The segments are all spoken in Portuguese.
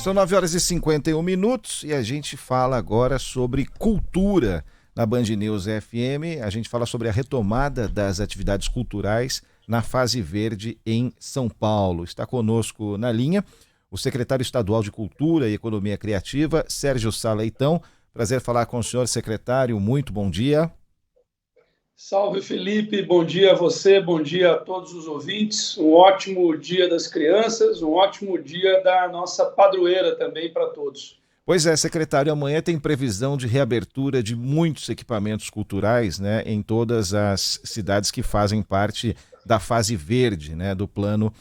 São 9h51 e a gente fala agora sobre cultura na Band News FM. A gente fala sobre a retomada das atividades culturais na fase verde em São Paulo. Está conosco na linha o secretário estadual de Cultura e Economia Criativa, Sérgio Sá Leitão. Prazer falar com o senhor, secretário. Muito bom dia. Salve, Felipe. Bom dia a você, bom dia a todos os ouvintes. Um ótimo dia das crianças, um ótimo dia da nossa padroeira também para todos. Pois é, secretário, amanhã tem previsão de reabertura de muitos equipamentos culturais, né, em todas as cidades que fazem parte da fase verde, né, do Plano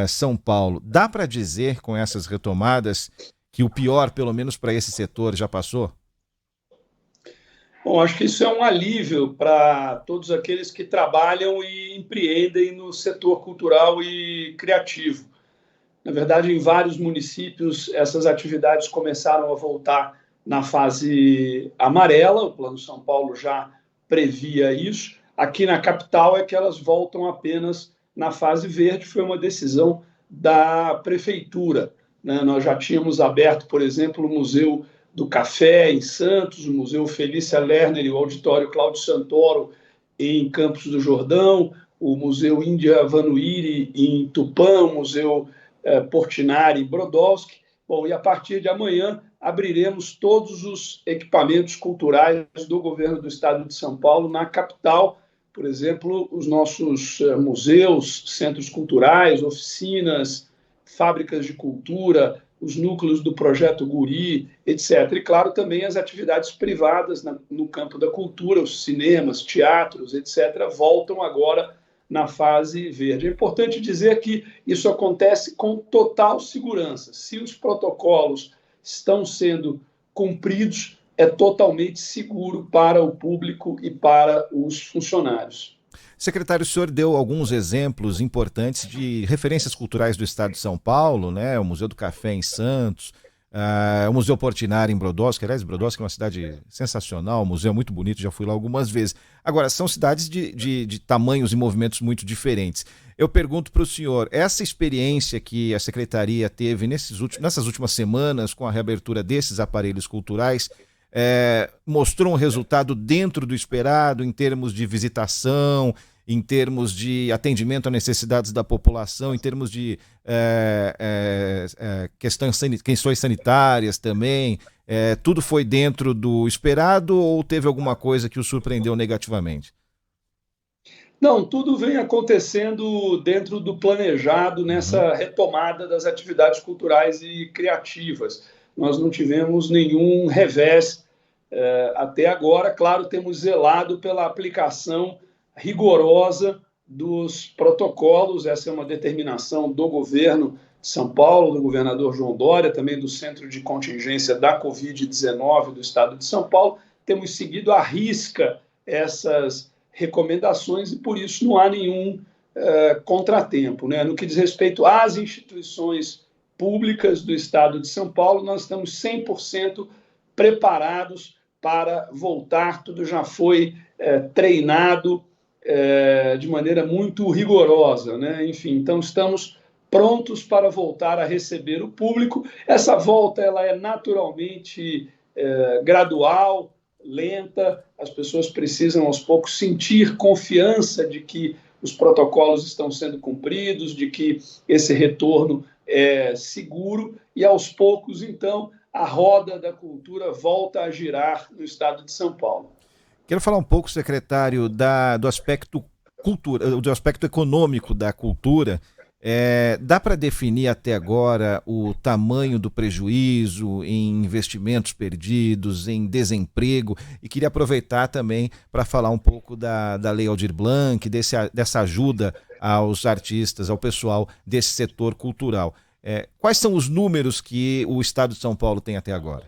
São Paulo. Dá para dizer, com essas retomadas, que o pior, pelo menos para esse setor, já passou? Bom, acho que isso é um alívio para todos aqueles que trabalham e empreendem no setor cultural e criativo. Na verdade, em vários municípios, essas atividades começaram a voltar na fase amarela, o Plano São Paulo já previa isso. Aqui na capital é que elas voltam apenas na fase verde, foi uma decisão da prefeitura, né? Nós já tínhamos aberto, por exemplo, o Museu do Café em Santos, o Museu Felícia Lerner e o Auditório Cláudio Santoro em Campos do Jordão, o Museu Índia Vanuiri em Tupã, o Museu Portinari em Brodowski. Bom, e a partir de amanhã abriremos todos os equipamentos culturais do governo do estado de São Paulo na capital, por exemplo, os nossos museus, centros culturais, oficinas, fábricas de cultura, os núcleos do Projeto Guri, etc. E, claro, também as atividades privadas no campo da cultura, os cinemas, teatros, etc., voltam agora na fase verde. É importante dizer que isso acontece com total segurança. Se os protocolos estão sendo cumpridos, é totalmente seguro para o público e para os funcionários. Secretário, o senhor deu alguns exemplos importantes de referências culturais do estado de São Paulo, né? O Museu do Café em Santos, o Museu Portinari em Brodowski. Aliás, Brodowski é uma cidade sensacional, um museu muito bonito, já fui lá algumas vezes. Agora, são cidades de tamanhos e movimentos muito diferentes. Eu pergunto para o senhor, essa experiência que a Secretaria teve nessas últimas semanas com a reabertura desses aparelhos culturais, mostrou um resultado dentro do esperado em termos de visitação, em termos de atendimento a necessidades da população, em termos de questões sanitárias também? Tudo foi dentro do esperado ou teve alguma coisa que o surpreendeu negativamente? Não, tudo vem acontecendo dentro do planejado nessa retomada das atividades culturais e criativas. Nós não tivemos nenhum revés até agora. Claro, temos zelado pela aplicação rigorosa dos protocolos. Essa é uma determinação do governo de São Paulo, do governador João Dória, também do Centro de Contingência da Covid-19 do estado de São Paulo. Temos seguido à risca essas recomendações e, por isso, não há nenhum contratempo, né? No que diz respeito às instituições públicas do estado de São Paulo, nós estamos 100% preparados para voltar, tudo já foi treinado de maneira muito rigorosa, né? Enfim, então estamos prontos para voltar a receber o público. Essa volta ela é naturalmente gradual, lenta, as pessoas precisam aos poucos sentir confiança de que os protocolos estão sendo cumpridos, de que esse retorno é seguro e aos poucos, então, a roda da cultura volta a girar no estado de São Paulo. Quero falar um pouco, secretário, do aspecto do aspecto econômico da cultura. Dá para definir até agora o tamanho do prejuízo em investimentos perdidos, em desemprego? E queria aproveitar também para falar um pouco da Lei Aldir Blanc, dessa ajuda aos artistas, ao pessoal desse setor cultural. Quais são os números que o Estado de São Paulo tem até agora?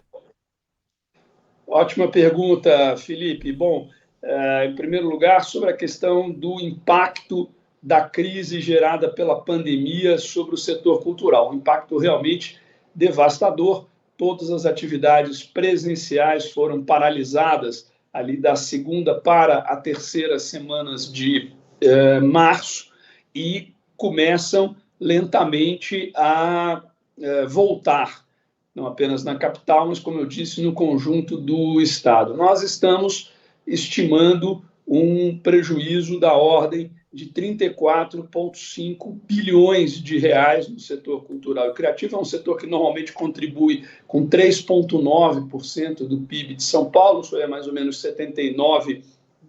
Ótima pergunta, Felipe. Bom, em primeiro lugar, sobre a questão do impacto da crise gerada pela pandemia sobre o setor cultural. Um impacto realmente devastador. Todas as atividades presenciais foram paralisadas ali da segunda para a terceira semanas de março e começam lentamente a voltar. não apenas na capital, mas, como eu disse, no conjunto do Estado. Nós estamos estimando um prejuízo da ordem de 34,5 bilhões de reais no setor cultural e criativo. É um setor que normalmente contribui com 3,9% do PIB de São Paulo, isso é mais ou menos 79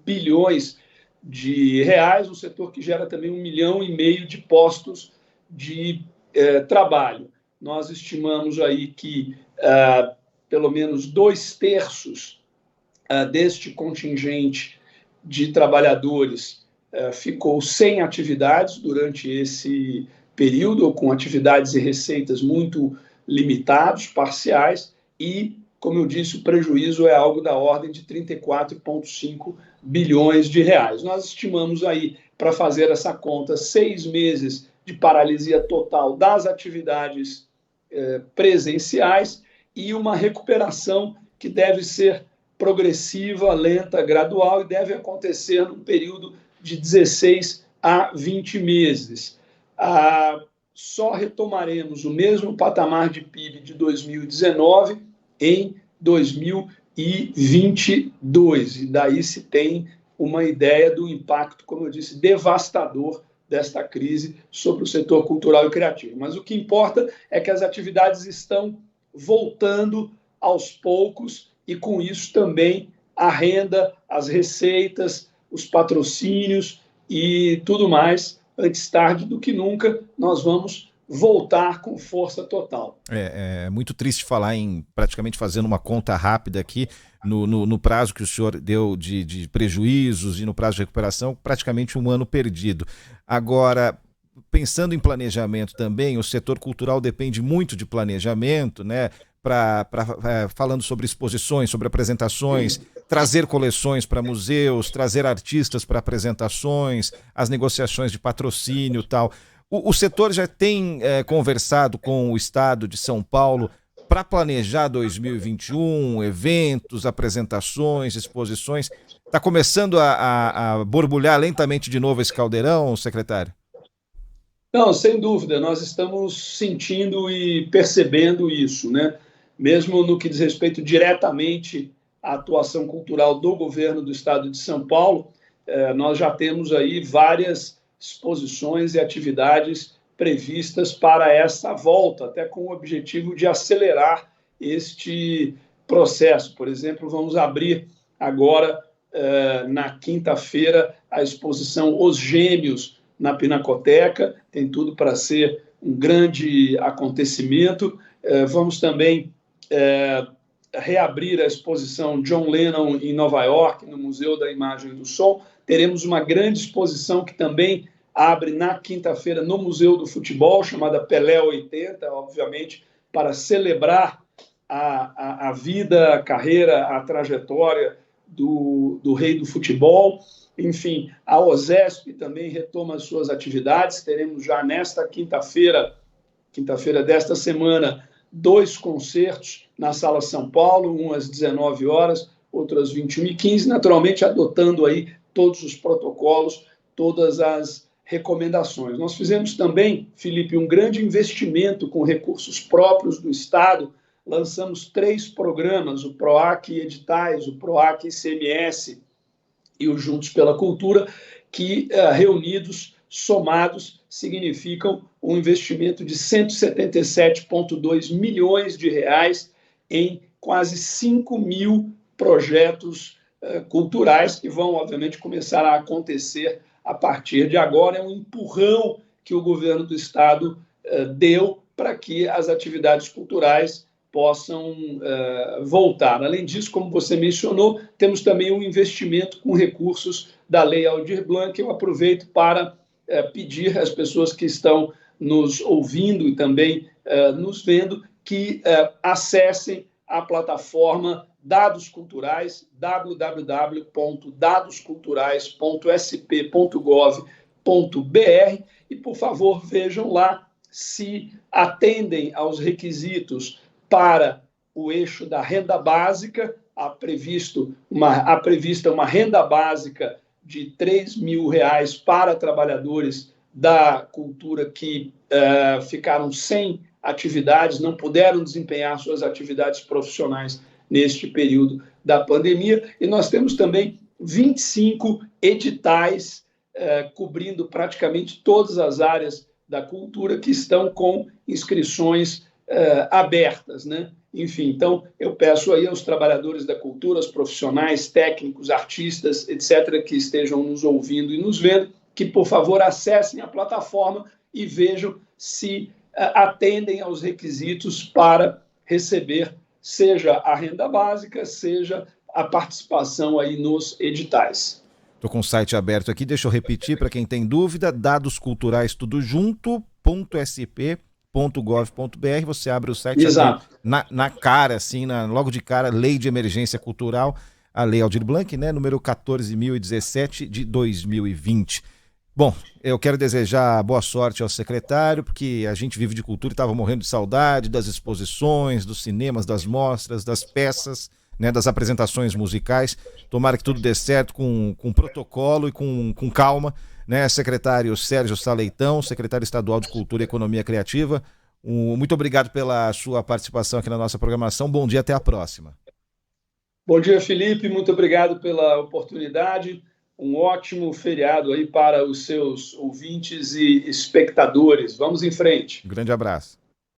bilhões de reais, um setor que gera também 1,5 milhão de postos de trabalho. Nós estimamos aí que pelo menos 2/3 deste contingente de trabalhadores ficou sem atividades durante esse período, ou com atividades e receitas muito limitados, parciais, e, como eu disse, o prejuízo é algo da ordem de 34,5 bilhões de reais. Nós estimamos aí, para fazer essa conta, 6 meses de paralisia total das atividades presenciais e uma recuperação que deve ser progressiva, lenta, gradual e deve acontecer num período de 16 a 20 meses. Só retomaremos o mesmo patamar de PIB de 2019 em 2022. E daí se tem uma ideia do impacto, como eu disse, devastador desta crise sobre o setor cultural e criativo. Mas o que importa é que as atividades estão voltando aos poucos e, com isso, também a renda, as receitas, os patrocínios e tudo mais. Antes tarde do que nunca, nós vamos voltar com força total. É muito triste falar em praticamente fazendo uma conta rápida aqui, no prazo que o senhor deu de prejuízos e no prazo de recuperação, praticamente um ano perdido. Agora, pensando em planejamento também, o setor cultural depende muito de planejamento, né? Falando sobre exposições, sobre apresentações, trazer coleções para museus, trazer artistas para apresentações, as negociações de patrocínio e tal. O setor já tem conversado com o Estado de São Paulo para planejar 2021, eventos, apresentações, exposições. Está começando a borbulhar lentamente de novo esse caldeirão, secretário? Não, sem dúvida, nós estamos sentindo e percebendo isso, né? Mesmo no que diz respeito diretamente à atuação cultural do governo do Estado de São Paulo, nós já temos aí várias exposições e atividades previstas para essa volta, até com o objetivo de acelerar este processo. Por exemplo, vamos abrir agora, na quinta-feira, a exposição Os Gêmeos na Pinacoteca, tem tudo para ser um grande acontecimento. Vamos também reabrir a exposição John Lennon em Nova York, no Museu da Imagem e do Som. Teremos uma grande exposição que também abre na quinta-feira no Museu do Futebol, chamada Pelé 80, obviamente, para celebrar a vida, a carreira, a trajetória do rei do futebol. Enfim, a OSESP também retoma as suas atividades. Teremos já nesta quinta-feira desta semana, 2 concertos na Sala São Paulo, um às 19 horas, outro às 21h15, naturalmente adotando aí todos os protocolos, todas as recomendações. Nós fizemos também, Felipe, um grande investimento com recursos próprios do Estado. Lançamos 3 programas, o PROAC Editais, o PROAC ICMS e o Juntos pela Cultura, que reunidos, somados, significam um investimento de 177,2 milhões de reais em quase 5.000 projetos culturais que vão, obviamente, começar a acontecer a partir de agora. É um empurrão que o governo do Estado deu para que as atividades culturais possam voltar. Além disso, como você mencionou, temos também um investimento com recursos da Lei Aldir Blanc. Eu aproveito para pedir às pessoas que estão nos ouvindo e também nos vendo que acessem a plataforma Dados Culturais, www.dadosculturais.sp.gov.br, e, por favor, vejam lá se atendem aos requisitos para o eixo da renda básica. Há prevista uma renda básica de R$3.000 para trabalhadores da cultura que ficaram sem atividades, não puderam desempenhar suas atividades profissionais neste período da pandemia. E nós temos também 25 editais cobrindo praticamente todas as áreas da cultura que estão com inscrições abertas, né? Enfim, então eu peço aí aos trabalhadores da cultura, aos profissionais, técnicos, artistas, etc., que estejam nos ouvindo e nos vendo, que, por favor, acessem a plataforma e vejam se atendem aos requisitos para receber, seja a renda básica, seja a participação aí nos editais. Estou com o site aberto aqui, deixa eu repetir para quem tem dúvida, dadosculturais.tudojunto.sp.gov.br, você abre o site na cara, assim, logo de cara, Lei de Emergência Cultural, a Lei Aldir Blanc, né, número 14.017 de 2020. Bom, eu quero desejar boa sorte ao secretário, porque a gente vive de cultura e estava morrendo de saudade das exposições, dos cinemas, das mostras, das peças, né, das apresentações musicais. Tomara que tudo dê certo com protocolo e com calma. Né, secretário Sérgio Saleitão, secretário estadual de Cultura e Economia Criativa, muito obrigado pela sua participação aqui na nossa programação. Bom dia, até a próxima. Bom dia, Felipe, muito obrigado pela oportunidade. Um ótimo feriado aí para os seus ouvintes e espectadores. Vamos em frente. Um grande abraço.